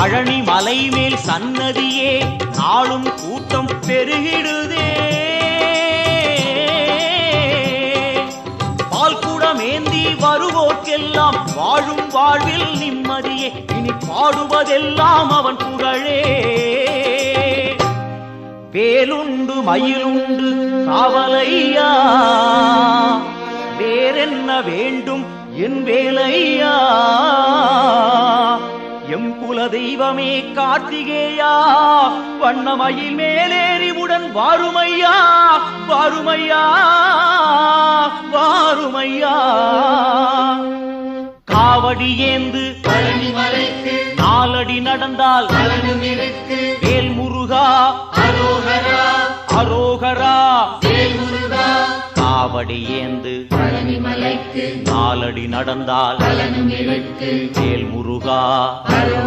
பழனி மலை மேல் சன்னதியே நாளும் கூட்டம் பெருகிடுதே. பால்குடமேந்தி வருவோர்க்கெல்லாம் வாழும் வாழ்வில் நிம்மதியே. இனி பாடுவதெல்லாம் அவன் புகழே. வேலுண்டு மயிலுண்டு காவலையா, வேறென்ன வேண்டும் என் வேலையா. எம் குல தெய்வமே கார்த்திகேயா, வண்ணமயில் மேலேறிவுடன் வாருமையா, வாருமையா, வாருமையா. காவடி ஏந்து பழனி மலைக்கு நாலடி நடந்தால் பலனும் இருக்கு. வேல் முருகா அரோகரா அரோகரா. வேல் முருகா. காவடி ஏந்து பழனி மலைக்கு நாலடி நடந்தால் பலனும் இருக்கு. வேல் முருகா அரோகரா.